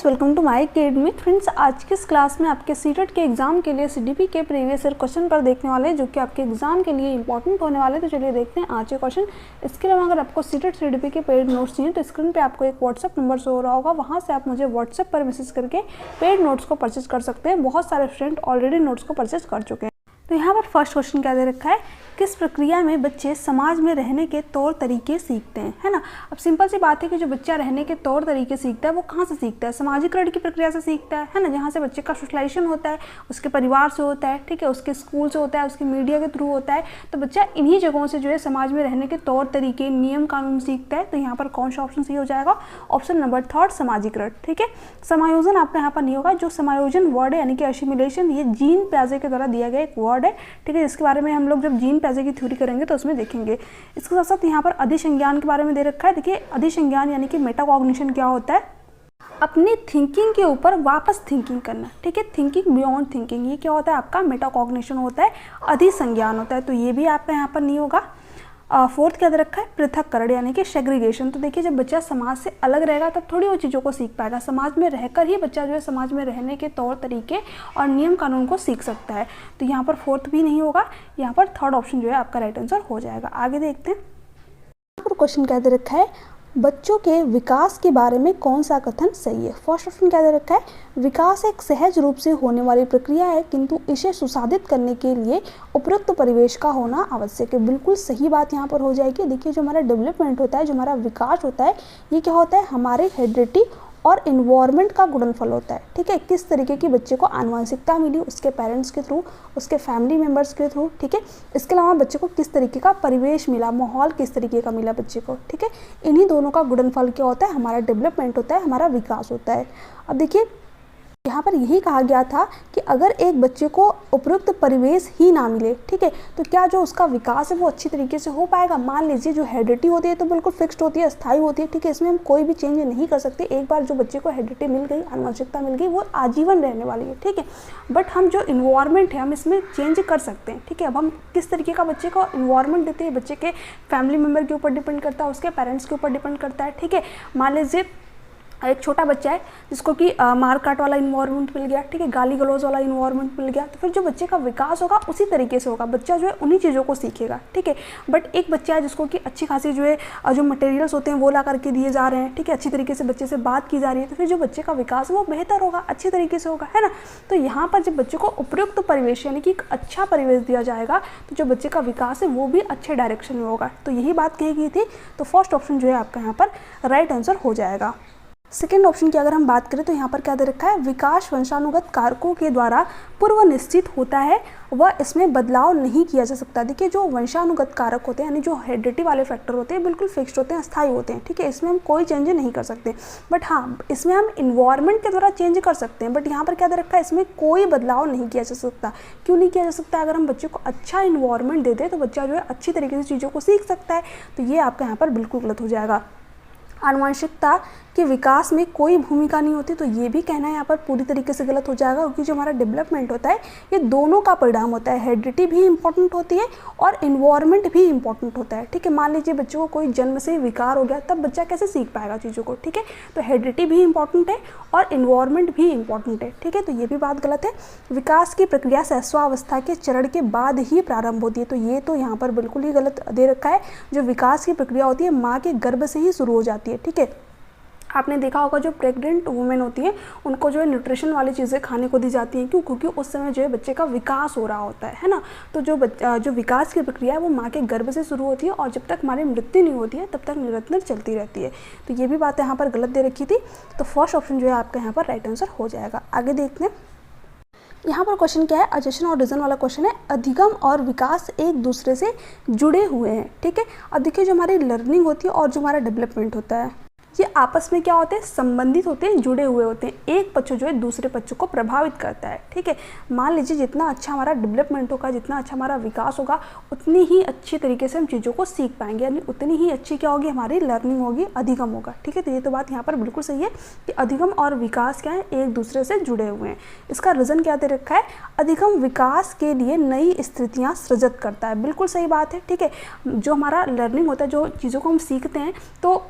Welcome to my academy. Friends, आज की इस क्लास में आपके सीटेट के एग्जाम के लिए सीडीपी के प्रीवियस ईयर क्वेश्चन पर देखने वाले हैं, जो कि आपके एग्जाम के लिए इंपॉर्टेंट होने वाले। तो चलिए देखते हैं आज के क्वेश्चन। इसके अलावा अगर आपको सीटेट सीडीपी के पेड नोट्स चाहिए तो स्क्रीन पे आपको एक व्हाट्सअप नंबर शो हो रहा होगा, वहाँ से आप मुझे व्हाट्सअप पर मैसेज करके पेड नोट्स को परचेज कर सकते हैं। बहुत सारे स्टूडेंट ऑलरेडी नोट्स को परचेज कर चुके हैं। तो यहाँ पर फर्स्ट क्वेश्चन क्या दे रखा है, किस प्रक्रिया में बच्चे समाज में रहने के तौर तरीके सीखते हैं, है ना। अब सिंपल सी बात है कि जो बच्चा रहने के तौर तरीके सीखता है वो कहाँ से सीखता है, सामाजिकरण की प्रक्रिया से सीखता है ना, जहाँ से बच्चे का सोशलाइजेशन होता है, उसके परिवार से होता है, ठीक है, उसके स्कूल से होता है, उसके मीडिया के थ्रू होता है। तो बच्चा इन्हीं जगहों से जो है समाज में रहने के तौर तरीके, नियम कानून सीखता है। तो यहाँ पर कौन सा ऑप्शन सही हो जाएगा, ऑप्शन नंबर थर्ड, सामाजिकरण। ठीक है, समायोजन आपका यहाँ पर नहीं होगा। जो समायोजन वर्ड है यानी कि असिमिलेशन, ये जीन पियाजे के द्वारा दिया गया एक वर्ड है, ठीक है, जिसके बारे में हम लोग जब जीन पियाजे की थ्योरी करेंगे तो उसमें देखेंगे। इसके साथ साथ यहाँ पर अधिसंज्ञान के बारे में दे रखा है। देखिए, अधिसंज्ञान यानी कि मेटाकॉग्निशन क्या होता है, अपनी थिंकिंग के ऊपर वापस थिंकिंग करना, ठीक है, थिंकिंग बियॉन्ड थिंकिंग, ये क्या होता है आपका मेटाकॉग्निशन होता है, अधिसंज्ञान होता है। तो ये भी आपका यहाँ पर नहीं होगा। फोर्थ क्या दे रखा है, पृथक्करण यानी कि सेग्रीगेशन। तो देखिए, जब बच्चा समाज से अलग रहेगा तब थोड़ी वो चीज़ों को सीख पाएगा। समाज में रहकर ही बच्चा जो है समाज में रहने के तौर तरीके और नियम कानून को सीख सकता है। तो यहाँ पर फोर्थ भी नहीं होगा, यहाँ पर थर्ड ऑप्शन जो है आपका राइट आंसर हो जाएगा। आगे देखते हैं, क्वेश्चन क्या दे रखा है, बच्चों के विकास के बारे में कौन सा कथन सही है। फर्स्ट ऑप्शन क्या दे रखा है, विकास एक सहज रूप से होने वाली प्रक्रिया है, किंतु इसे सुसाधित करने के लिए उपयुक्त परिवेश का होना आवश्यक है। बिल्कुल सही बात यहाँ पर हो जाएगी। देखिए, जो हमारा डेवलपमेंट होता है, जो हमारा विकास होता है, ये क्या होता है, हमारे हेरिडिटी और इन्वायरमेंट का गुणनफल होता है। ठीक है, किस तरीके की बच्चे को आनुवंशिकता मिली उसके पेरेंट्स के थ्रू, उसके फैमिली मेम्बर्स के थ्रू, ठीक है। इसके अलावा बच्चे को किस तरीके का परिवेश मिला, माहौल किस तरीके का मिला बच्चे को, ठीक है। इन्हीं दोनों का गुणनफल क्या होता है, हमारा डेवलपमेंट होता है, हमारा विकास होता है। अब देखिए, यहाँ पर यही कहा गया था कि अगर एक बच्चे को उपयुक्त परिवेश ही ना मिले, ठीक है, तो क्या जो उसका विकास है वो अच्छी तरीके से हो पाएगा। मान लीजिए, जो हेरिडिटी होती है तो बिल्कुल फिक्स्ड होती है, अस्थायी होती है, ठीक है, इसमें हम कोई भी चेंज नहीं कर सकते। एक बार जो बच्चे को हेरिडिटी मिल गई, आनुवंशिकता मिल गई, वो आजीवन रहने वाली है, ठीक है। बट हम जो इन्वायरमेंट है हम इसमें चेंज कर सकते हैं, ठीक है। अब हम किस तरीके का बच्चे को इन्वायरमेंट देते हैं, बच्चे के फैमिली मेम्बर के ऊपर डिपेंड करता है, उसके पेरेंट्स के ऊपर डिपेंड करता है, ठीक है। मान लीजिए एक छोटा बच्चा है जिसको कि मार काट वाला इन्वायरमेंट मिल गया, ठीक है, गाली गलौज वाला इन्वायरमेंट मिल गया, तो फिर जो बच्चे का विकास होगा उसी तरीके से होगा। बच्चा जो है उन्हीं चीज़ों को सीखेगा, ठीक है। बट एक बच्चा है जिसको कि अच्छी खासी जो है जो मटेरियल्स होते हैं वो ला करके दिए जा रहे हैं, ठीक है, अच्छी तरीके से बच्चे से बात की जा रही है, तो फिर जो बच्चे का विकास है वो बेहतर होगा, अच्छी तरीके से होगा, है ना। तो यहाँ पर जब बच्चे को उपयुक्त परिवेश यानी कि एक अच्छा परिवेश दिया जाएगा तो जो बच्चे का विकास है वो भी अच्छे डायरेक्शन में होगा। तो यही बात कही गई थी। तो फर्स्ट ऑप्शन जो है आपका यहाँ पर राइट आंसर हो जाएगा। सेकेंड ऑप्शन की अगर हम बात करें तो यहाँ पर क्या दे रखा है, विकास वंशानुगत कारकों के द्वारा पूर्व निश्चित होता है, वह इसमें बदलाव नहीं किया जा सकता। देखिए, जो वंशानुगत कारक होते हैं यानी जो हेरिडिटी वाले फैक्टर होते हैं बिल्कुल फिक्स्ड होते हैं, अस्थायी होते हैं, ठीक है, इसमें हम कोई चेंज नहीं कर सकते। बट हाँ, इसमें हम इन्वायरमेंट के द्वारा चेंज कर सकते हैं। बट यहाँ पर क्या दे रखा है, इसमें कोई बदलाव नहीं किया जा सकता। क्यों नहीं किया जा सकता, अगर हम बच्चे को अच्छा इन्वायरमेंट दे दें तो बच्चा जो है अच्छी तरीके से चीज़ों को सीख सकता है। तो ये आपका यहाँ पर बिल्कुल गलत हो जाएगा। आनुवंशिकता के विकास में कोई भूमिका नहीं होती, तो ये भी कहना यहाँ पर पूरी तरीके से गलत हो जाएगा, क्योंकि जो हमारा डेवलपमेंट होता है ये दोनों का परिणाम होता है। हेरिडिटी भी इंपॉर्टेंट होती है और इन्वायरमेंट भी इंपॉर्टेंट होता है, ठीक है। मान लीजिए बच्चे को कोई जन्म से विकार हो गया, तब बच्चा कैसे सीख पाएगा चीज़ों को, ठीक है। तो हेरिडिटी भी इंपॉर्टेंट है और इन्वायरमेंट भी इंपॉर्टेंट है, ठीक है। तो ये भी बात गलत है। विकास की प्रक्रिया सहस्वावस्था के चरण के बाद ही प्रारंभ होती है, तो ये तो यहाँ पर बिल्कुल ही गलत दे रखा है। जो विकास की प्रक्रिया होती है माँ के गर्भ से ही शुरू हो जाती है, ठीक है। आपने देखा होगा जो प्रेग्नेंट वुमेन होती है उनको जो है न्यूट्रिशन वाली चीज़ें खाने को दी जाती हैं, क्यों, क्योंकि उस समय जो है बच्चे का विकास हो रहा होता है ना। तो जो विकास की प्रक्रिया है वो माँ के गर्भ से शुरू होती है और जब तक हमारी मृत्यु नहीं होती है तब तक निरंतर चलती रहती है। तो ये भी बात यहाँ पर गलत दे रखी थी। तो फर्स्ट ऑप्शन जो है आपका यहाँ पर राइट आंसर हो जाएगा। आगे देखते हैं, यहाँ पर क्वेश्चन क्या है, अजेशन और रीजन वाला क्वेश्चन है। अधिगम और विकास एक दूसरे से जुड़े हुए हैं, ठीक है। अब देखिए, जो हमारी लर्निंग होती है और जो हमारा डेवलपमेंट होता है ये आपस में क्या होते हैं, संबंधित होते हैं, जुड़े हुए होते हैं। एक पक्ष जो है दूसरे पक्ष को प्रभावित करता है, ठीक है। मान लीजिए, जितना अच्छा हमारा डेवलपमेंट होगा, जितना अच्छा हमारा विकास होगा, उतनी ही अच्छी तरीके से हम चीज़ों को सीख पाएंगे, यानी उतनी ही अच्छी क्या होगी, हमारी लर्निंग होगी, अधिगम होगा, ठीक है। तो ये तो बात यहाँ पर बिल्कुल सही है कि अधिगम और विकास क्या है, एक दूसरे से जुड़े हुए हैं। इसका रीज़न क्या दे रखा है, अधिगम विकास के लिए नई स्थितियाँ सृजित करता है। बिल्कुल सही बात है, ठीक है। जो हमारा लर्निंग होता है, जो चीज़ों को हम सीखते हैं, तो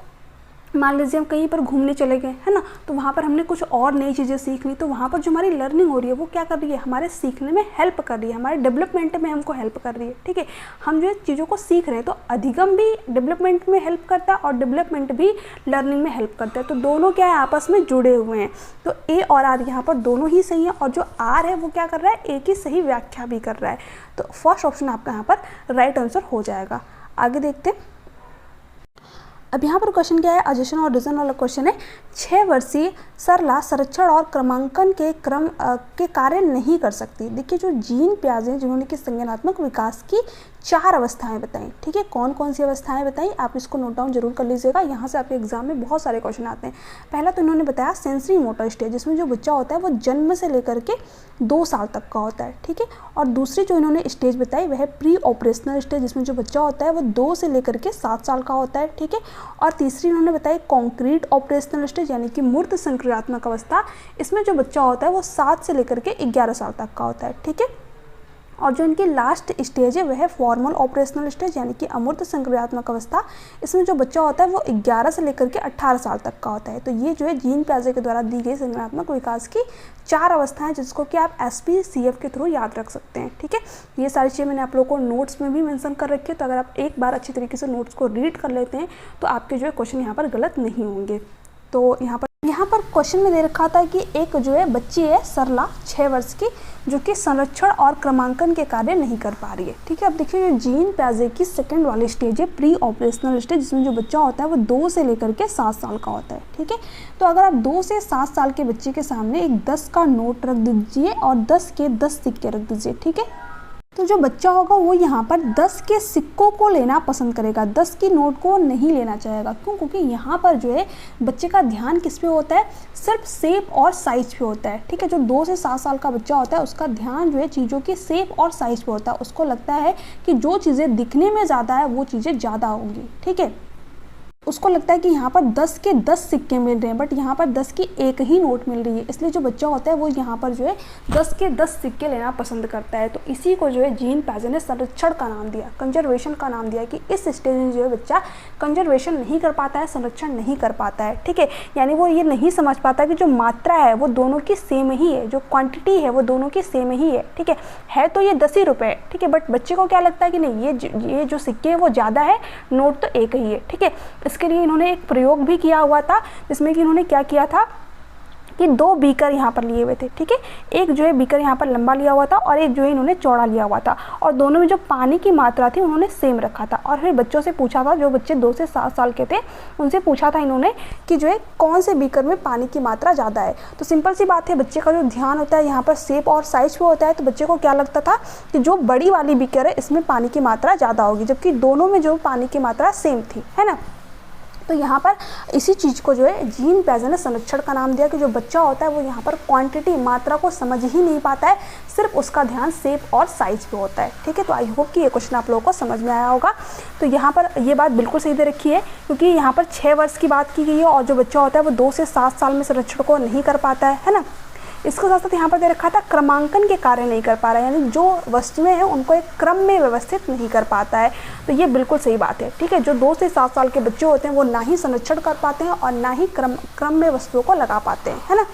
मान लीजिए हम कहीं पर घूमने चले गए, है ना, तो वहाँ पर हमने कुछ और नई चीज़ें सीख ली, तो वहाँ पर जो हमारी लर्निंग हो रही है वो क्या कर रही है, हमारे सीखने में हेल्प कर रही है, हमारे डेवलपमेंट में हमको हेल्प कर रही है। ठीक है, हम जो चीज़ों को सीख रहे हैं, तो अधिगम भी डेवलपमेंट में हेल्प करता है और डेवलपमेंट भी लर्निंग में हेल्प करता है। तो दोनों क्या है, आपस में जुड़े हुए हैं। तो ए और आर यहाँ पर दोनों ही सही है, और जो आर है वो क्या कर रहा है, ए की सही व्याख्या भी कर रहा है। तो फर्स्ट ऑप्शन आपका यहाँ पर राइट आंसर हो जाएगा। आगे देखते हैं। अब यहाँ पर क्वेश्चन क्या है, अजेशन और डिवीजन वाला क्वेश्चन है। 6 वर्षीय सरला संरक्षण और क्रमांकन के के कार्य नहीं कर सकती। देखिए, जो जीन पियाजे जिन्होंने कि संज्ञानात्मक विकास की 4 अवस्थाएं बताई। ठीक है, कौन कौन सी अवस्थाएं बताई, आप इसको नोट डाउन जरूर कर लीजिएगा, यहाँ से आपके एग्जाम में बहुत सारे क्वेश्चन आते हैं। पहला तो इन्होंने बताया सेंसरी मोटर स्टेज, जिसमें जो बच्चा होता है वो जन्म से लेकर के 2 साल तक का होता है। ठीक है, और दूसरी जो इन्होंने स्टेज बताई वह है प्री ऑपरेशनल स्टेज, जिसमें जो बच्चा होता है वो 2 से लेकर के 7 साल का होता है। ठीक है, और तीसरी इन्होंने बताई कॉन्क्रीट ऑपरेशनल स्टेज, यानी कि मूर्त संक्रियात्मक अवस्था, इसमें जो बच्चा होता है वो 7 से लेकर के 11 साल तक का होता है। ठीक है, और जो इनकी लास्ट स्टेज है वह है फॉर्मल ऑपरेशनल स्टेज, यानी कि अमूर्त संक्रियात्मक अवस्था, इसमें जो बच्चा होता है वो 11 से लेकर के 18 साल तक का होता है। तो ये जो है जीन पियाजे के द्वारा दी गई संज्ञानात्मक विकास की 4 अवस्थाएं, जिसको कि आप SPCF के थ्रू याद रख सकते हैं। ठीक है, ये सारी चीज़ें मैंने आप लोगों को नोट्स में भी मेंशन कर रखी है, तो अगर आप एक बार अच्छी तरीके से नोट्स को रीड कर लेते हैं तो आपके जो है क्वेश्चन यहाँ पर गलत नहीं होंगे। तो यहाँ पर क्वेश्चन में दे रखा था कि एक जो है बच्ची है सरला 6 वर्ष की, जो कि संरक्षण और क्रमांकन के कार्य नहीं कर पा रही है। ठीक है, अब देखिए, जो जीन पियाजे की सेकंड वाली स्टेज है प्री ऑपरेशनल स्टेज, जिसमें जो बच्चा होता है वो 2 से लेकर के 7 साल का होता है। ठीक है, तो अगर आप 2 से 7 साल के बच्चे के सामने एक 10 का नोट रख दीजिए और 10 के 10 सिक्के रख दीजिए। ठीक है, तो जो बच्चा होगा वो यहाँ पर 10 के सिक्कों को लेना पसंद करेगा, 10 की नोट को नहीं लेना चाहेगा। क्यों? क्योंकि यहाँ पर जो है बच्चे का ध्यान किस पे होता है, सिर्फ शेप और साइज पे होता है। ठीक है, जो 2 से 7 साल का बच्चा होता है उसका ध्यान जो है चीज़ों की शेप और साइज पे होता है। उसको लगता है कि जो चीज़ें दिखने में ज़्यादा है वो चीज़ें ज़्यादा होंगी। ठीक है, उसको लगता है कि यहाँ पर 10 के 10 सिक्के मिल रहे हैं, बट यहाँ पर 10 की एक ही नोट मिल रही है, इसलिए जो बच्चा होता है वो यहाँ पर जो है 10 के 10 सिक्के लेना पसंद करता है। तो इसी को जो है जीन पियाजे ने संरक्षण का नाम दिया, कंजर्वेशन का नाम दिया, कि इस स्टेज में जो है बच्चा कंजर्वेशन नहीं कर पाता है, संरक्षण नहीं कर पाता है। ठीक है, यानी वो ये नहीं समझ पाता कि जो मात्रा है वो दोनों की सेम ही है, जो क्वान्टिटी है वो दोनों की सेम ही है। ठीक है तो ये 10 ही रुपये। ठीक है, बट बच्चे को क्या लगता है कि नहीं, ये जो सिक्के है वो ज़्यादा है, नोट तो एक ही है। ठीक है, इसके लिए इन्होंने एक प्रयोग भी किया हुआ था, जिसमें कि इन्होंने क्या किया था कि 2 बीकर यहाँ पर लिए हुए थे। ठीक है, एक जो है बीकर यहाँ पर लंबा लिया हुआ था और एक जो है इन्होंने चौड़ा लिया हुआ था, और दोनों में जो पानी की मात्रा थी उन्होंने सेम रखा था। और फिर बच्चों से पूछा था, जो बच्चे 2 से 7 साल के थे उनसे पूछा था इन्होंने कि जो है कौन से बीकर में पानी की मात्रा ज़्यादा है। तो सिंपल सी बात है, बच्चे का जो ध्यान होता है यहाँ पर शेप और साइज पे होता है, तो बच्चे को क्या लगता था कि जो बड़ी वाली बीकर है इसमें पानी की मात्रा ज़्यादा होगी, जबकि दोनों में जो पानी की मात्रा सेम थी, है ना। तो यहाँ पर इसी चीज़ को जो है जीन पियाजे ने संरक्षण का नाम दिया, कि जो बच्चा होता है वो यहाँ पर क्वांटिटी, मात्रा को समझ ही नहीं पाता है, सिर्फ उसका ध्यान शेप और साइज पे होता है। ठीक है, तो आई होप कि ये क्वेश्चन आप लोगों को समझ में आया होगा। तो यहाँ पर ये बात बिल्कुल सही दे रखी है, क्योंकि यहाँ पर 6 वर्ष की बात की गई है, और जो बच्चा होता है वो 2 से 7 साल में संरक्षण को नहीं कर पाता है ना। इसके साथ साथ यहाँ पर दे रखा था क्रमांकन के कार्य नहीं कर पा रहा है, यानी जो वस्तुएं हैं उनको एक क्रम में व्यवस्थित नहीं कर पाता है। तो ये बिल्कुल सही बात है। ठीक है, जो 2 से 7 साल के बच्चे होते हैं वो ना ही संरक्षण कर पाते हैं और ना ही क्रम में वस्तुओं को लगा पाते हैं, है ना।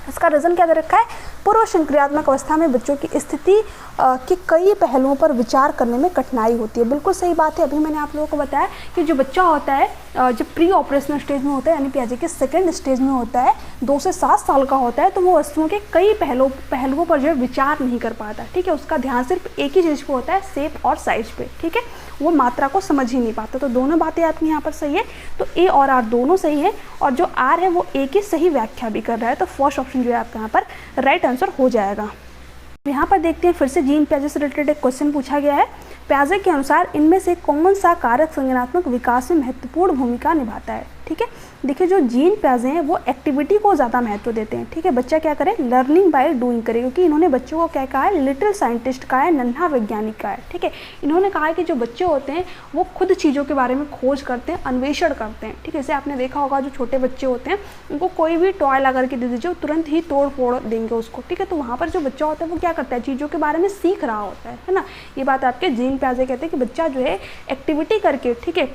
इसका रीज़न क्या दे रखा है, पूर्व संक्रियात्मक अवस्था में बच्चों की स्थिति के कई पहलुओं पर विचार करने में कठिनाई होती है। बिल्कुल सही बात है। अभी मैंने आप लोगों को बताया कि जो बच्चा होता है जब प्री ऑपरेशनल स्टेज में होता है, यानी पियाजे के सेकंड स्टेज में होता है, 2 से 7 साल का होता है, तो वो वस्तुओं के कई पहलुओं पर जो है विचार नहीं कर पाता। ठीक है, उसका ध्यान सिर्फ एक ही चीज़ पे होता है, शेप और साइज पे। ठीक है, वो मात्रा को समझ ही नहीं पाता। तो दोनों बातें आपकी यहाँ पर सही है, तो ए और आर दोनों सही है, और जो आर है वो ए की सही व्याख्या भी कर रहा है। तो फर्स्ट ऑप्शन जो है आपका यहाँ पर राइट आंसर हो जाएगा। यहाँ पर देखते हैं, फिर से जीन पियाजे से रिलेटेड एक क्वेश्चन पूछा गया है। पियाजे के अनुसार इनमें से कौन सा कारक संज्ञानात्मक विकास में महत्वपूर्ण भूमिका निभाता है। ठीक है, देखिए जो जीन पियाजे हैं वो एक्टिविटी को ज़्यादा महत्व देते हैं। ठीक है, बच्चा क्या करे, लर्निंग बाय डूइंग करे, क्योंकि इन्होंने बच्चों को क्या कहा है, लिटिल साइंटिस्ट कहा है, नन्हा वैज्ञानिक कहा है। ठीक है, इन्होंने कहा है कि जो बच्चे होते हैं वो खुद चीज़ों के बारे में खोज करते हैं, अन्वेषण करते हैं। ठीक है, जैसे आपने देखा होगा जो छोटे बच्चे होते हैं उनको कोई भी टॉय ला करके दे दीजिए, वो तुरंत ही तोड़ फोड़ देंगे उसको। ठीक है, तो वहाँ पर जो बच्चा होता है वो क्या करता है, चीज़ों के बारे में सीख रहा होता है ना। ये बात आपके जीन पियाजे कहते हैं कि बच्चा जो है एक्टिविटी करके, ठीक है,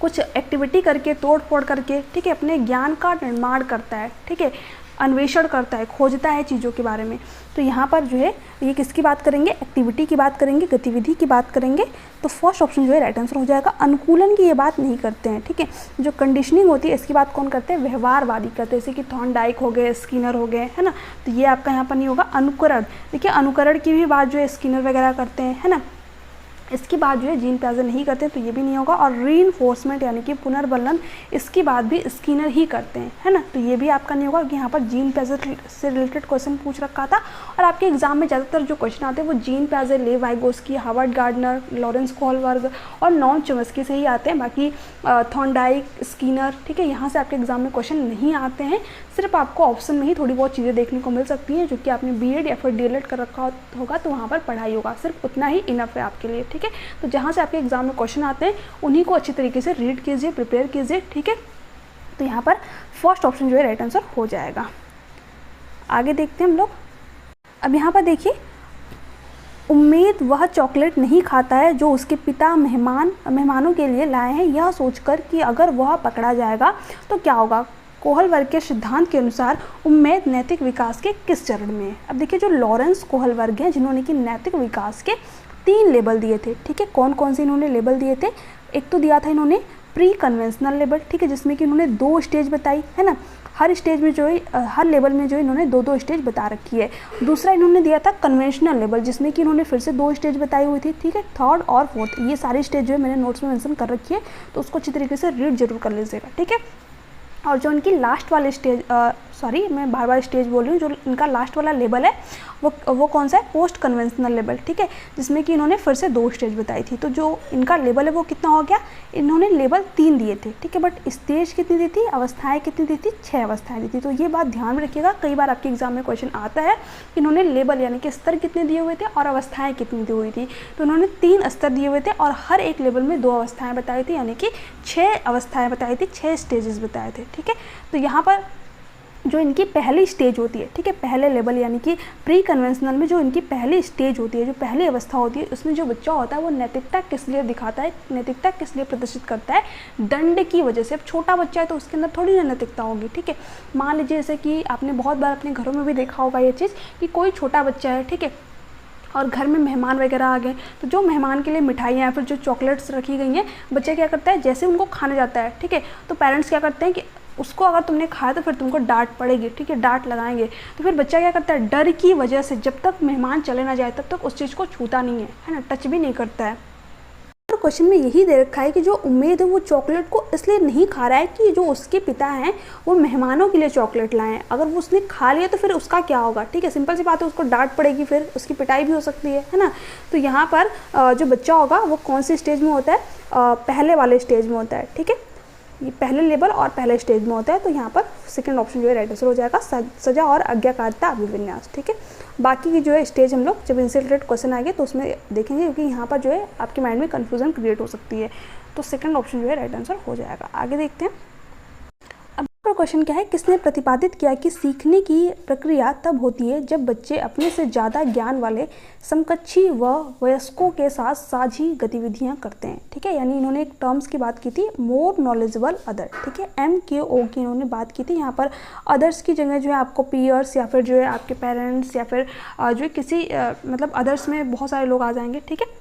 कुछ एक्टिविटी करके, तोड़ फोड़ करके, ठीक है, अपने ज्ञान का निर्माण करता है, ठीक है, अन्वेषण करता है, खोजता है चीज़ों के बारे में। तो यहाँ पर जो है ये किसकी बात करेंगे, एक्टिविटी की बात करेंगे, गतिविधि की बात करेंगे। तो फर्स्ट ऑप्शन जो है राइट आंसर हो जाएगा। अनुकूलन की ये बात नहीं करते हैं, ठीक है। जो कंडीशनिंग होती है इसकी बात कौन करते हैं, व्यवहारवादी करते हैं, जैसे कि थॉर्नडाइक हो गए, स्किनर हो गए, है ना। तो ये आपका यहाँ पर नहीं होगा। अनुकरण, देखिए अनुकरण की भी बात जो है स्किनर वगैरह करते हैं, है ना। इसकी बात जो है जीन पियाजे नहीं करते, तो ये भी नहीं होगा। और रीइंफोर्समेंट यानी कि पुनर्बलन, इसकी बात भी स्किनर ही करते हैं, है ना। तो ये भी आपका नहीं होगा, कि यहाँ पर जीन पियाजे से रिलेटेड क्वेश्चन पूछ रखा था। और आपके एग्जाम में ज़्यादातर जो क्वेश्चन आते हैं वो जीन पियाजे, लेव Vygotsky, Harvard gardener, Lawrence Kohlberg और नॉम चॉम्स्की से ही आते हैं। बाकी थॉर्नडाइक, स्किनर, ठीक है, यहाँ से आपके एग्जाम में क्वेश्चन नहीं आते हैं। सिर्फ आपको ऑप्शन में ही थोड़ी बहुत चीज़ें देखने को मिल सकती हैं, जो कि आपने बीएड या फिर डीएलएड कर रखा होगा, तो वहाँ पर पढ़ाई होगा, सिर्फ उतना ही इनफ है आपके लिए, ठीक है। तो जहाँ से आपके एग्जाम में क्वेश्चन आते हैं उन्हीं को अच्छी तरीके से रीड कीजिए, प्रिपेयर कीजिए, ठीक है। तो यहाँ पर फर्स्ट ऑप्शन जो है राइट आंसर हो जाएगा। आगे देखते हैं हम लोग। अब यहाँ पर देखिए, उम्मीद वह चॉकलेट नहीं खाता है जो उसके पिता मेहमानों के लिए लाए हैं, यह सोचकर कि अगर वह पकड़ा जाएगा तो क्या होगा। कोहलबर्ग के सिद्धांत के अनुसार उम्मीद नैतिक विकास के किस चरण में है। अब देखिए, जो लॉरेंस कोहलबर्ग हैं, जिन्होंने कि नैतिक विकास के 3 लेवल दिए थे, ठीक है। कौन कौन से इन्होंने लेवल दिए थे, एक तो दिया था इन्होंने प्री कन्वेंशनल लेवल, ठीक है, जिसमें कि इन्होंने 2 स्टेज बताई, है ना। हर स्टेज में जो है, हर लेवल में जो इन्होंने 2-2 स्टेज बता रखी है। दूसरा इन्होंने दिया था कन्वेंशनल लेवल, जिसमें कि इन्होंने फिर से 2 स्टेज बताई हुई थी, ठीक है। थर्ड और फोर्थ, ये सारी स्टेज जो है मैंने नोट्स में मेंशन कर रखी है, तो उसको अच्छी तरीके से रीड जरूर कर लीजिएगा, ठीक है। और जो इनकी लास्ट वाले स्टेज, सॉरी मैं बार बार स्टेज बोल रही हूँ, जो इनका लास्ट वाला लेवल है वो कौन सा है, पोस्ट कन्वेंशनल लेवल, ठीक है, जिसमें कि इन्होंने फिर से 2 स्टेज बताई थी। तो जो इनका लेवल है वो कितना हो गया, इन्होंने लेवल 3 दिए थे, ठीक है। बट स्टेज कितनी दी थी, अवस्थाएं कितनी दी थी, 6 अवस्थाएं दी थी। तो ये बात ध्यान में रखिएगा, कई बार आपके एग्जाम में क्वेश्चन आता है कि इन्होंने लेवल यानी कि स्तर कितने दिए हुए थे और अवस्थाएँ कितनी दी हुई थी। तो इन्होंने 3 स्तर दिए हुए थे और हर एक लेवल में 2 अवस्थाएँ बताई थी, यानी कि 6 अवस्थाएँ बताई थी, 6 स्टेजेस बताए थे, ठीक है। तो यहाँ पर जो इनकी पहली स्टेज होती है, ठीक है, पहले लेवल यानी कि प्री कन्वेंशनल में जो इनकी पहली स्टेज होती है, जो पहली अवस्था होती है, उसमें जो बच्चा होता है वो नैतिकता किस लिए दिखाता है, नैतिकता किस लिए प्रदर्शित करता है, दंड की वजह से। अब छोटा बच्चा है तो उसके अंदर थोड़ी ना नैतिकता होगी, ठीक है। मान लीजिए जैसे कि आपने बहुत बार अपने घरों में भी देखा होगा ये चीज़, कि कोई छोटा बच्चा है, ठीक है, और घर में मेहमान वगैरह आ गए, तो जो मेहमान के लिए मिठाइयाँ या फिर जो चॉकलेट्स रखी गई हैं, बच्चा क्या करता है, जैसे उनको खाने जाता है, ठीक है, तो पेरेंट्स क्या करते हैं कि उसको अगर तुमने खाया तो फिर तुमको डांट पड़ेगी, ठीक है, डांट लगाएंगे। तो फिर बच्चा क्या करता है, डर की वजह से जब तक मेहमान चले ना जाए तब तक उस चीज़ को छूता नहीं है ना, टच भी नहीं करता है। और क्वेश्चन में यही दे रखा है कि जो उम्मीद है वो चॉकलेट को इसलिए नहीं खा रहा है कि जो उसके पिता हैं वो मेहमानों के लिए चॉकलेट लाए हैं। अगर वो उसने खा लिया तो फिर उसका क्या होगा, ठीक है, सिंपल सी बात है, उसको डांट पड़ेगी, फिर उसकी पिटाई भी हो सकती है ना। तो यहाँ पर जो बच्चा होगा वो कौन सी स्टेज में होता है, पहले वाले स्टेज में होता है, ठीक है, ये पहले लेवल और पहले स्टेज में होता है। तो यहाँ पर सेकंड ऑप्शन जो है राइट आंसर हो जाएगा, सजा और आज्ञाकारिता अभिविन्यास, ठीक है। बाकी की जो है स्टेज हम लोग जब इनसे रिलेटेड क्वेश्चन आएंगे तो उसमें देखेंगे, क्योंकि यहाँ पर जो है आपके माइंड में कन्फ्यूजन क्रिएट हो सकती है। तो सेकंड ऑप्शन जो है राइट आंसर हो जाएगा। आगे देखते हैं। अब क्वेश्चन क्या है, किसने प्रतिपादित किया कि सीखने की प्रक्रिया तब होती है जब बच्चे अपने से ज़्यादा ज्ञान वाले समकक्षी व वयस्कों के साथ साझी गतिविधियां करते हैं, ठीक है। यानी इन्होंने एक टर्म्स की बात की थी, मोर नॉलेजेबल अदर, ठीक है, MKO की इन्होंने बात की थी। यहाँ पर अदर्स की जगह जो है आपको पीयर्स या फिर जो है आपके पेरेंट्स या फिर जो है किसी मतलब अदर्स में बहुत सारे लोग आ जाएंगे, ठीक है।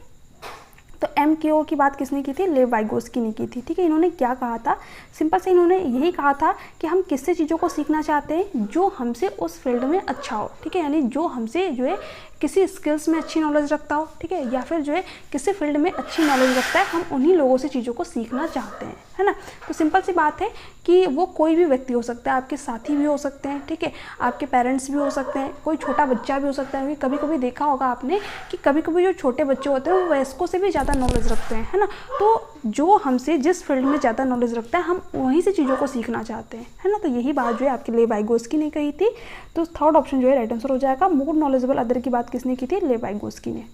तो MKO की बात किसने की थी, लेव वाइगोस्की ने की थी, ठीक है। इन्होंने क्या कहा था, सिंपल से इन्होंने यही कहा था कि हम किससे चीज़ों को सीखना चाहते हैं, जो हमसे उस फील्ड में अच्छा हो, ठीक है, यानी जो हमसे जो है किसी स्किल्स में अच्छी नॉलेज रखता हो, ठीक है, या फिर जो है किसी फील्ड में अच्छी नॉलेज रखता है, हम उन्हीं लोगों से चीज़ों को सीखना चाहते हैं, है ना। तो सिंपल सी बात है कि वो कोई भी व्यक्ति हो सकता है, आपके साथी भी हो सकते हैं, ठीक है, आपके पेरेंट्स भी हो सकते हैं, कोई छोटा बच्चा भी हो सकता है। क्योंकि कभी कभी देखा होगा आपने कि कभी कभी जो छोटे बच्चे होते हैं वो वयस्कों से भी ज़्यादा नॉलेज रखते हैं, है ना। तो जो हमसे जिस फील्ड में ज़्यादा नॉलेज रखता है हम वहीं से चीज़ों को सीखना चाहते हैं, है ना। तो यही बात जो है आपके लेव वाइगोस्की ने कही थी। तो थर्ड ऑप्शन जो है राइट आंसर हो जाएगा। मोर नॉलेजेबल अदर की बात किसने की थी, लेव वाइगोस्की ने।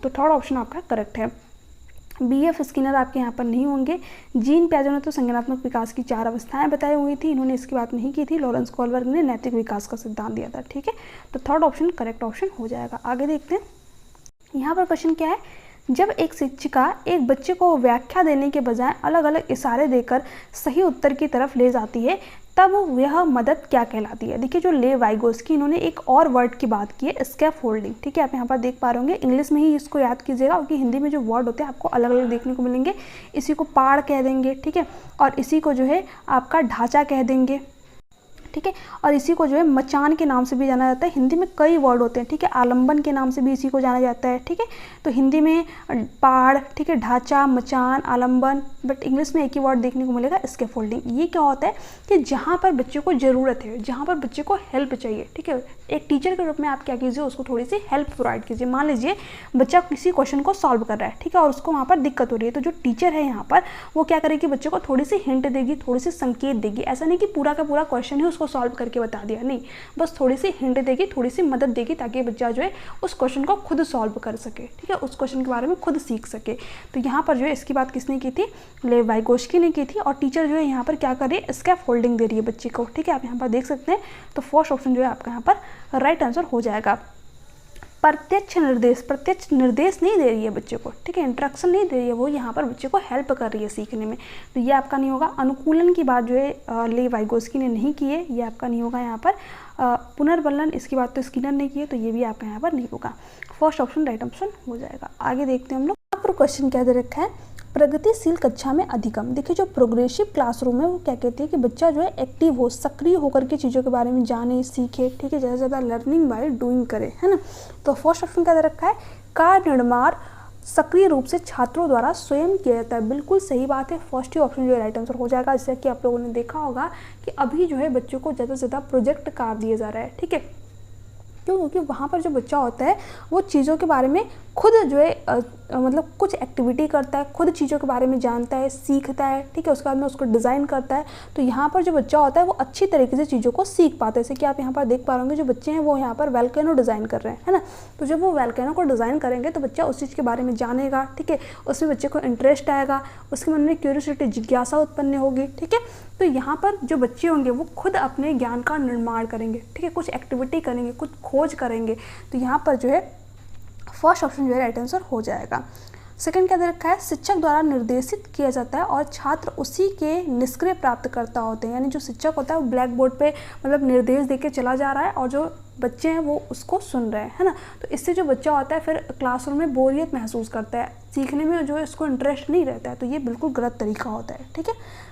तो थर्ड ऑप्शन आपका करेक्ट है। BF स्किनर आपके यहाँ पर नहीं होंगे। जीन पियाजे ने तो संज्ञानात्मक विकास की 4 अवस्थाएं बताई हुई थी, इन्होंने इसकी बात नहीं की थी। लॉरेंस कोहलबर्ग ने नैतिक विकास का सिद्धांत दिया था, ठीक है। तो थर्ड ऑप्शन करेक्ट ऑप्शन हो जाएगा। आगे देखते हैं। यहाँ पर क्वेश्चन क्या है, जब एक शिक्षिका एक बच्चे को व्याख्या देने के बजाय अलग अलग इशारे देकर सही उत्तर की तरफ ले जाती है तब यह मदद क्या कहलाती है। देखिए जो ले वाइगोस्की इन्होंने एक और वर्ड की बात की है, स्कैफोल्डिंग। ठीक है, आप यहाँ पर देख पा रहे होंगे, इंग्लिश में ही इसको याद कीजिएगा क्योंकि हिंदी में जो वर्ड होते हैं आपको अलग अलग देखने को मिलेंगे। इसी को पाड़ कह देंगे, ठीक है, और इसी को जो है आपका ढांचा कह देंगे, ठीक है, और इसी को जो है मचान के नाम से भी जाना जाता है। हिंदी में कई वर्ड होते हैं, ठीक है, आलंबन के नाम से भी इसी को जाना जाता है, ठीक है। तो हिंदी में पाड़, ठीक है, ढांचा, मचान, आलंबन, बट इंग्लिश में एक ही वर्ड देखने को मिलेगा, स्कैफोल्डिंग। ये क्या होता है कि जहाँ पर बच्चे को ज़रूरत है, जहाँ पर बच्चे को हेल्प चाहिए, ठीक है, एक टीचर के रूप में आप क्या कीजिए, उसको थोड़ी सी हेल्प प्रोवाइड कीजिए। मान लीजिए बच्चा किसी क्वेश्चन को सॉल्व कर रहा है, ठीक है, और उसको वहाँ पर दिक्कत हो रही है, तो जो टीचर है यहाँ पर वो क्या करेगी, बच्चे को थोड़ी सी हिंट देगी, थोड़ी सी संकेत देगी। ऐसा नहीं कि पूरा का पूरा क्वेश्चन ही उसको सॉल्व करके बता दिया, नहीं, बस थोड़ी सी हिंट देगी, थोड़ी सी मदद देगी ताकि बच्चा जो है उस क्वेश्चन को खुद सॉल्व कर सके, ठीक है, उस क्वेश्चन के बारे में खुद सीख सके। तो यहाँ पर जो है इसकी बात किसने की थी, ले वाइगोस्की ने की थी। और टीचर जो है यहाँ पर क्या कर रही है, स्कैफोल्डिंग दे रही है बच्चे को, ठीक है, आप यहाँ पर देख सकते हैं। तो फर्स्ट ऑप्शन जो है आपका यहाँ पर राइट आंसर हो जाएगा। प्रत्यक्ष निर्देश नहीं दे रही है बच्चे को, ठीक है, इंस्ट्रक्शन नहीं दे रही है, वो यहाँ पर बच्चे को हेल्प कर रही है सीखने में, तो ये आपका नहीं होगा। अनुकूलन की बात जो है ले वाइगोस्की ने नहीं की है, ये आपका नहीं होगा यहाँ पर। पुनर्बलन इसकी बात तो स्किनर ने की है, तो ये भी आपका यहाँ पर नहीं होगा। फर्स्ट ऑप्शन राइट ऑप्शन हो जाएगा। आगे देखते हैं हम लोग। यहाँ पर क्वेश्चन क्या दे रखा है, प्रगतिशील कक्षा में अधिगम। देखिए जो प्रोग्रेसिव क्लासरूम है वो क्या कहती है कि बच्चा जो है एक्टिव हो, सक्रिय होकर के चीज़ों के बारे में जाने, सीखे, ठीक है, ज़्यादा से ज़्यादा लर्निंग बाय डूइंग करे, है ना। तो फर्स्ट ऑप्शन क्या दे रखा है, कार्य निर्माण सक्रिय रूप से छात्रों द्वारा स्वयं किया जाता है। बिल्कुल सही बात है, फर्स्ट ही ऑप्शन जो है राइट आंसर हो जाएगा। जैसे कि आप लोगों ने देखा होगा कि अभी जो है बच्चों को ज़्यादा से ज़्यादा प्रोजेक्ट कार्य दिया जा रहा है, ठीक है, क्यों, क्योंकि वहाँ पर जो बच्चा होता है वो चीज़ों के बारे में खुद जो है मतलब कुछ एक्टिविटी करता है, खुद चीज़ों के बारे में जानता है, सीखता है, ठीक है, उसके बाद में उसको डिज़ाइन करता है। तो यहाँ पर जो बच्चा होता है वो अच्छी तरीके से चीज़ों को सीख पाता है। जैसे कि आप यहाँ पर देख पा रहे होंगे जो बच्चे हैं वो यहाँ पर वोल्केनो डिज़ाइन कर रहे हैं, है ना। तो जब वो वोल्केनो को डिज़ाइन करेंगे तो बच्चा उस चीज़ के बारे में जानेगा, ठीक है, उसमें बच्चे को इंटरेस्ट आएगा, उसके मन में क्यूरियोसिटी, जिज्ञासा उत्पन्न होगी, ठीक है। तो यहाँ पर जो बच्चे होंगे वो खुद अपने ज्ञान का निर्माण करेंगे, ठीक है, कुछ एक्टिविटी करेंगे, कुछ खोज करेंगे। तो यहाँ पर जो है फर्स्ट ऑप्शन जो है राइट आंसर हो जाएगा। सेकंड क्या दे रखा है, शिक्षक द्वारा निर्देशित किया जाता है और छात्र उसी के निष्क्रिय प्राप्तकर्ता होते हैं। यानी जो शिक्षक होता है वो ब्लैक बोर्ड पे मतलब निर्देश देके चला जा रहा है और जो बच्चे हैं वो उसको सुन रहे हैं, है ना। तो इससे जो बच्चा होता है फिर क्लासरूम में बोरियत महसूस करता है, सीखने में जो है इसको इंटरेस्ट नहीं रहता है, तो ये बिल्कुल गलत तरीका होता है, ठीक है।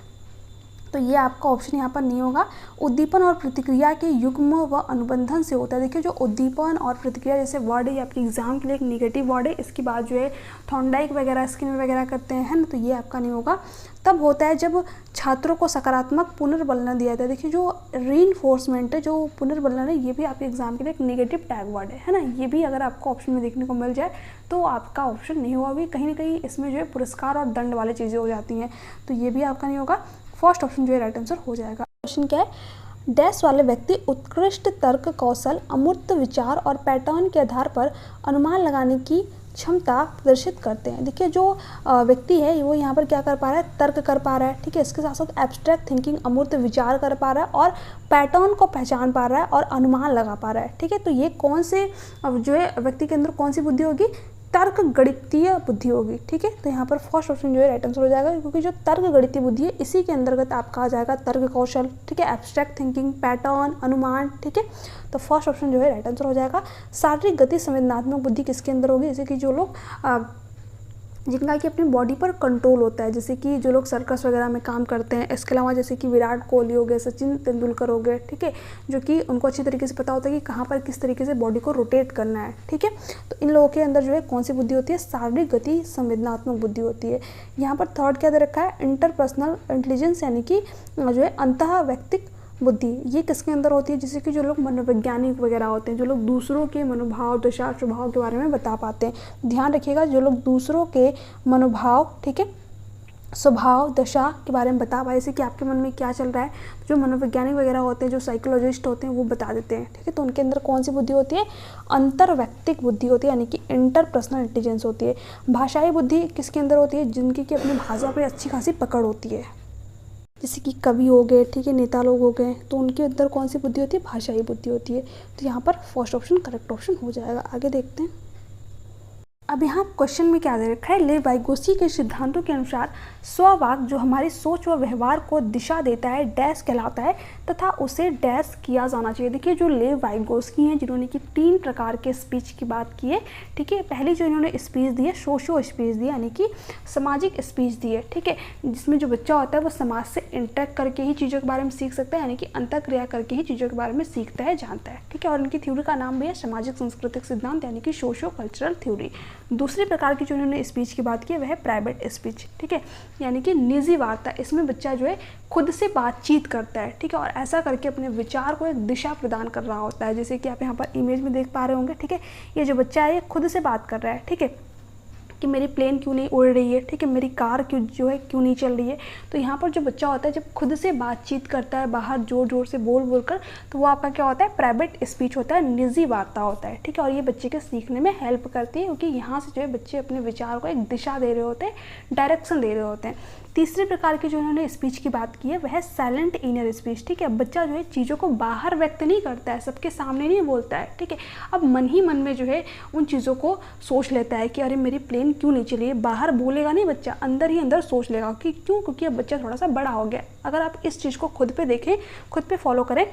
तो ये आपका ऑप्शन यहाँ पर नहीं होगा। उद्दीपन और प्रतिक्रिया के युग्म व अनुबंधन से होता है। देखिए जो उद्दीपन और प्रतिक्रिया जैसे वर्ड है, आपके एग्जाम के लिए एक नेगेटिव वर्ड है, इसकी बात जो है थॉर्नडाइक वगैरह स्किनर वगैरह करते हैं, है ना, तो ये आपका नहीं होगा। तब होता है जब छात्रों को सकारात्मक पुनर्बलन दिया जाता है। देखिए जो रीइंफोर्समेंट है, जो पुनर्बलन है, ये भी आपके एग्जाम के लिए एक नेगेटिव टैग वर्ड है ना। ये भी अगर आपको ऑप्शन में देखने को मिल जाए तो आपका ऑप्शन नहीं होगा। भी कहीं ना कहीं इसमें जो है पुरस्कार और दंड वाली चीज़ें हो जाती हैं, तो ये भी आपका नहीं होगा। फर्स्ट ऑप्शन जो है राइट आंसर हो जाएगा। क्वेश्चन क्या है, डैश वाले व्यक्ति उत्कृष्ट तर्क कौशल, अमूर्त विचार और पैटर्न के आधार पर अनुमान लगाने की क्षमता प्रदर्शित करते हैं। देखिए जो व्यक्ति है वो यहाँ पर क्या कर पा रहा है, तर्क कर पा रहा है, ठीक है, इसके साथ साथ एब्स्ट्रैक्ट थिंकिंग, अमूर्त विचार कर पा रहा है और पैटर्न को पहचान पा रहा है और अनुमान लगा पा रहा है, ठीक है। तो ये कौन से जो है व्यक्ति के अंदर कौन सी बुद्धि होगी, तर्क गणितीय बुद्धि होगी, ठीक है। तो यहाँ पर फर्स्ट ऑप्शन जो है राइट आंसर हो जाएगा, क्योंकि जो तर्क गणितीय बुद्धि है इसी के अंतर्गत आपका आ जाएगा तर्क कौशल, ठीक है, एब्स्ट्रैक्ट थिंकिंग, पैटर्न, अनुमान, ठीक है। तो फर्स्ट ऑप्शन जो है राइट आंसर हो जाएगा। शारीरिक गति संवेदनात्मक बुद्धि किसके अंदर होगी, जैसे कि जो लोग जिनका कि अपनी बॉडी पर कंट्रोल होता है, जैसे कि जो लोग सर्कस वगैरह में काम करते हैं। इसके अलावा जैसे कि विराट कोहली हो गए, सचिन तेंदुलकर हो गए, ठीक है, जो कि उनको अच्छी तरीके से पता होता है कि कहाँ पर किस तरीके से बॉडी को रोटेट करना है, ठीक है। तो इन लोगों के अंदर जो है कौन सी बुद्धि होती है, शारीरिक गति संवेदनात्मक बुद्धि होती है। यहाँ पर थर्ड क्या दे रखा है, इंटरपर्सनल इंटेलिजेंस, यानी कि जो है अंतः व्यक्तिक बुद्धि। ये किसके अंदर होती है, जैसे कि जो लोग मनोवैज्ञानिक वगैरह होते हैं, जो लोग दूसरों के मनोभाव, दशा, स्वभाव के बारे में बता पाते हैं। ध्यान रखिएगा, जो लोग दूसरों के मनोभाव, ठीक है, स्वभाव, दशा के बारे में बता पाए, जैसे कि आपके मन में क्या चल रहा है, जो मनोवैज्ञानिक वगैरह होते हैं, जो साइकोलॉजिस्ट होते हैं, वो बता देते हैं, ठीक है। तो उनके अंदर कौन सी बुद्धि होती है, अंतर्वैयक्तिक बुद्धि होती है, यानी कि इंटरपर्सनल इंटेलिजेंस होती है। भाषाई बुद्धि किसके अंदर होती है, जिनकी कि अपनी भाषा पर अच्छी खासी पकड़ होती है, जैसे कि कवि हो गए, ठीक है, नेता लोग हो गए, तो उनके अंदर कौन सी बुद्धि होती है, भाषाई बुद्धि होती है। तो यहाँ पर फर्स्ट ऑप्शन करेक्ट ऑप्शन हो जाएगा। आगे देखते हैं। अब यहाँ क्वेश्चन में क्या दे रखा है, लेव वाइगोत्स्की के सिद्धांतों के अनुसार स्ववाक जो हमारी सोच व व्यवहार को दिशा देता है डैश कहलाता है तथा उसे डैश किया जाना चाहिए। देखिए जो लेव वाइगोत्स्की हैं जिन्होंने कि 3 प्रकार के स्पीच की बात की है, ठीक है। पहली जो इन्होंने स्पीच दी है सोशो स्पीच दी है, यानी कि सामाजिक स्पीच दी है, ठीक है, जिसमें जो बच्चा होता है वो समाज से इंटरेक्ट करके ही चीज़ों के बारे में सीख सकता है, यानी कि अंतःक्रिया करके ही चीज़ों के बारे में सीखता है, जानता है, ठीक है। और इनकी थ्योरी का नाम भी है सामाजिक सांस्कृतिक सिद्धांत, यानी कि सोशो कल्चरल थ्योरी। दूसरी प्रकार की जो इन्होंने स्पीच की बात की है वह है प्राइवेट स्पीच, ठीक है, यानी कि निजी वार्ता। इसमें बच्चा जो है खुद से बातचीत करता है, ठीक है, और ऐसा करके अपने विचार को एक दिशा प्रदान कर रहा होता है, जैसे कि आप यहाँ पर इमेज में देख पा रहे होंगे, ठीक है। ये जो बच्चा है ये खुद से बात कर रहा है, ठीक है, कि मेरी प्लेन क्यों नहीं उड़ रही है, ठीक है, मेरी कार क्यों नहीं चल रही है। तो यहाँ पर जो बच्चा होता है जब खुद से बातचीत करता है बाहर जोर जोर से बोल कर, तो वो आपका क्या होता है, प्राइवेट स्पीच होता है, निजी वार्ता होता है, ठीक है। और ये बच्चे के सीखने में हेल्प करती है क्योंकि यहाँ से जो है बच्चे अपने विचार को एक दिशा दे रहे होते हैं, डायरेक्शन दे रहे होते हैं। तीसरे प्रकार की जो इन्होंने स्पीच की बात की है वह है साइलेंट इनर स्पीच, ठीक है। बच्चा जो है चीज़ों को बाहर व्यक्त नहीं करता है, सबके सामने नहीं बोलता है, ठीक है। अब मन ही मन में जो है उन चीज़ों को सोच लेता है कि अरे मेरी प्लेन क्यों नहीं चली है। बाहर बोलेगा नहीं बच्चा, अंदर ही अंदर सोच लेगा कि क्यों, क्योंकि अब बच्चा थोड़ा सा बड़ा हो गया। अगर आप इस चीज़ को खुद पे देखें, खुद पे फॉलो करें,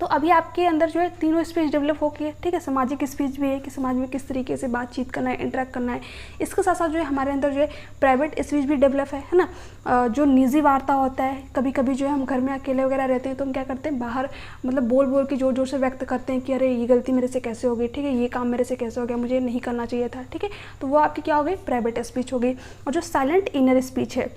तो अभी आपके अंदर जो है तीनों स्पीच डेवलप हो गई है, ठीक है। सामाजिक स्पीच भी है कि समाज में किस तरीके से बातचीत करना है, इंटरेक्ट करना है। इसके साथ साथ जो है हमारे अंदर जो है प्राइवेट स्पीच भी डेवलप है ना। जो निजी वार्ता होता है, कभी कभी जो है हम घर में अकेले वगैरह रहते हैं तो हम क्या करते हैं, बाहर मतलब बोल के जोर जोर से व्यक्त करते हैं कि अरे ये गलती मेरे से कैसे हो गई, ठीक है, ये काम मेरे से कैसे हो गया, मुझे नहीं करना चाहिए था, ठीक है। तो वो आपकी क्या हो गई, प्राइवेट स्पीच हो गई। और जो साइलेंट इनर स्पीच है,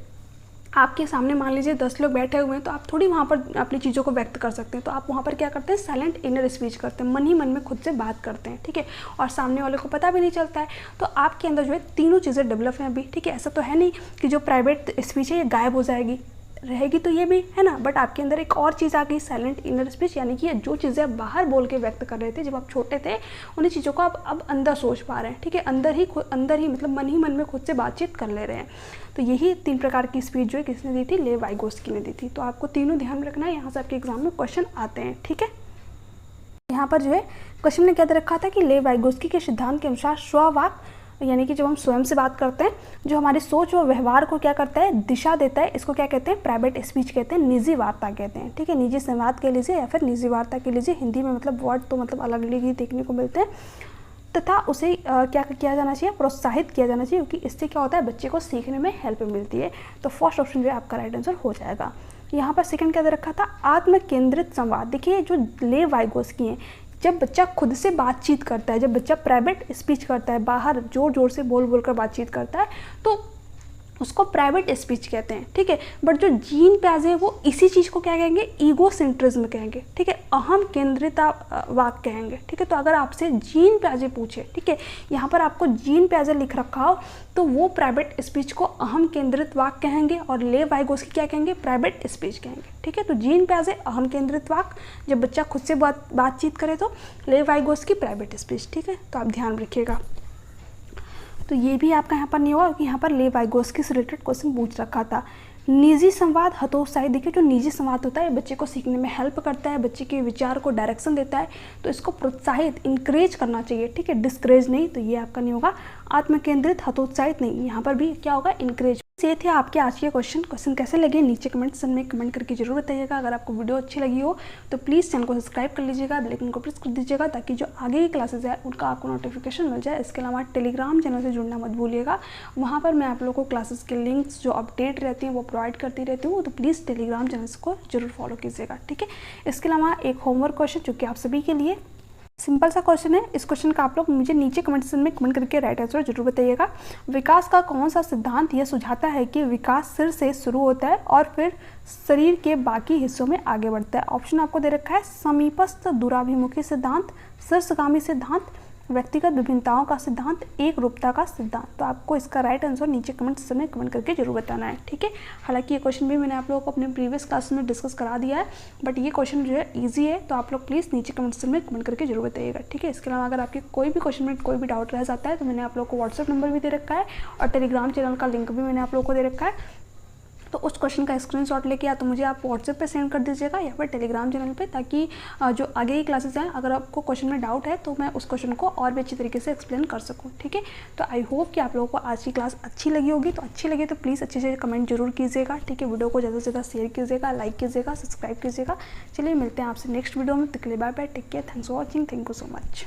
आपके सामने मान लीजिए 10 लोग बैठे हुए हैं तो आप थोड़ी वहाँ पर अपनी चीज़ों को व्यक्त कर सकते हैं, तो आप वहाँ पर क्या करते हैं, साइलेंट इनर स्पीच करते हैं, मन ही मन में खुद से बात करते हैं, ठीक है, और सामने वाले को पता भी नहीं चलता है। तो आपके अंदर जो है तीनों चीज़ें डेवलप हैं अभी, ठीक है। ऐसा तो है नहीं कि जो प्राइवेट स्पीच है ये गायब हो जाएगी, रहेगी तो ये भी है ना, बट आपके अंदर एक और चीज़ आ गई, साइलेंट इनर स्पीच, यानी कि जो चीज़ें आप बाहर बोल के व्यक्त कर रहे थे जब आप छोटे थे, उन्हीं चीज़ों को आप अब अंदर सोच पा रहे हैं, ठीक है, अंदर ही मतलब मन ही मन में खुद से बातचीत कर ले रहे हैं। तो यही 3 प्रकार की स्पीच जो है किसने दी थी, लेव वाइगोत्स्की ने दी थी। तो आपको तीनों ध्यान में रखना है, यहाँ से आपके एग्जाम में क्वेश्चन आते हैं, ठीक है। यहाँ पर जो है क्वेश्चन ने क्या दे रखा था कि लेव वाइगोत्स्की के सिद्धांत के अनुसार स्ववाक, यानी कि जब हम स्वयं से बात करते हैं, जो हमारी सोच और व्यवहार को क्या करता है, दिशा देता है, इसको क्या कहते हैं, प्राइवेट स्पीच कहते हैं, निजी वार्ता कहते हैं, ठीक है। निजी संवाद कह लीजिए या फिर निजी वार्ता कह लीजिए, हिंदी में मतलब वर्ड तो मतलब अलग अलग ही देखने को मिलते हैं। तथा उसे क्या किया जाना चाहिए, प्रोत्साहित किया जाना चाहिए, क्योंकि इससे क्या होता है, बच्चे को सीखने में हेल्प मिलती है। तो फर्स्ट ऑप्शन जो है आपका राइट आंसर हो जाएगा। यहाँ पर सेकंड क्या दे रखा था, आत्म केंद्रित संवाद। देखिए जो लेव वाइगोत्स्की हैं, जब बच्चा खुद से बातचीत करता है, जब बच्चा प्राइवेट स्पीच करता है, बाहर जोर जोर से बोल कर बातचीत करता है, तो उसको प्राइवेट स्पीच कहते हैं, ठीक है। बट जो जीन प्याज है वो इसी चीज़ को क्या कहेंगे, ईगो सेंट्रिज्म कहेंगे, ठीक है, अहम केंद्रिता वाक कहेंगे, ठीक है। तो अगर आपसे जीन प्याजे पूछे, ठीक है, यहाँ पर आपको जीन प्याजे लिख रखा हो, तो वो प्राइवेट स्पीच को अहम केंद्रित वाक कहेंगे और लेव वाइगोत्स्की क्या कहेंगे, प्राइवेट स्पीच कहेंगे, ठीक है। तो जीन प्याजे अहम केंद्रित वाक, जब बच्चा खुद से बातचीत करे तो लेव वाइगोत्स्की प्राइवेट स्पीच, ठीक है। तो आप ध्यान रखिएगा। तो ये भी आपका यहाँ पर नहीं होगा क्योंकि यहाँ पर लेव वाइगोत्स्की से रिलेटेड क्वेश्चन पूछ रखा था। निजी संवाद हतोत्साही, देखिए जो निजी संवाद होता है बच्चे को सीखने में हेल्प करता है, बच्चे के विचार को डायरेक्शन देता है, तो इसको प्रोत्साहित इंकरेज करना चाहिए, ठीक है, डिस्करेज नहीं। तो ये आपका नहीं होगा। आत्मकेंद्रित हतोत्साहित नहीं, यहाँ पर भी क्या होगा, इंकरेज। ये थे आपके आज के क्वेश्चन कैसे लगे नीचे कमेंट सेक्शन में कमेंट करके जरूर बताइएगा। अगर आपको वीडियो अच्छी लगी हो तो प्लीज़ चैनल को सब्सक्राइब कर लीजिएगा, बेल आइकन को प्रेस कर दीजिएगा ताकि जो आगे की क्लासेज है उनका आपको नोटिफिकेशन मिल जाए। इसके अलावा टेलीग्राम चैनल से जुड़ना मत भूलिएगा, वहाँ पर मैं आप लोगों को क्लासेस के लिंक्स जो अपडेट रहती हैं वो प्रोवाइड करती रहती हूँ, तो प्लीज़ टेलीग्राम चैनल को जरूर फॉलो कीजिएगा, ठीक है। इसके अलावा एक होमवर्क क्वेश्चन जो कि आप सभी के लिए सिंपल सा क्वेश्चन है, इस क्वेश्चन का आप लोग मुझे नीचे कमेंट सेक्शन में कमेंट करके राइट आंसर जरूर बताइएगा। विकास का कौन सा सिद्धांत यह सुझाता है कि विकास सिर से शुरू होता है और फिर शरीर के बाकी हिस्सों में आगे बढ़ता है? ऑप्शन आपको दे रखा है, समीपस्थ दूराभिमुखी सिद्धांत, शीर्षगामी सिद्धांत, व्यक्तिगत विभिन्नताओं का सिद्धांत, एक रूपता का सिद्धांत। तो आपको इसका राइट आंसर नीचे कमेंट सेक्शन में कमेंट करके जरूर बताना है, ठीक है। हालांकि ये क्वेश्चन भी मैंने आप लोगों को अपने प्रीवियस क्लास में डिस्कस करा दिया है, बट ये क्वेश्चन जो है ईजी है, तो आप लोग प्लीज़ नीचे कमेंट सेक्शन में कमेंट करके जरूर बताइएगा, ठीक है। इसके अलावा अगर आपके कोई भी क्वेश्चन में कोई भी डाउट रह जाता है तो मैंने आप लोग को व्हाट्सएप नंबर भी दे रखा है और टेलीग्राम चैनल का लिंक भी मैंने आप लोग को दे रखा है। तो उस क्वेश्चन का स्क्रीनशॉट लेके या तो मुझे आप व्हाट्सएप पे सेंड कर दीजिएगा या फिर टेलीग्राम चैनल पे, ताकि जो आगे की क्लासेस हैं अगर आपको क्वेश्चन में डाउट है तो मैं उस क्वेश्चन को और भी अच्छी तरीके से एक्सप्लेन कर सकूँ। ठीक है, तो आई होप कि आप लोगों को आज की क्लास अच्छी लगी होगी। तो अच्छी लगी तो प्लीज़ अच्छे से कमेंट जरूर कीजिएगा। ठीक है, वीडियो को ज़्यादा से ज़्यादा शेयर कीजिएगा, लाइक कीजिएगा, सब्सक्राइब कीजिएगा। चलिए मिलते हैं आपसे नेक्स्ट वीडियो में। तक के लिए bye bye, take care, thanks for watching, thank you so much.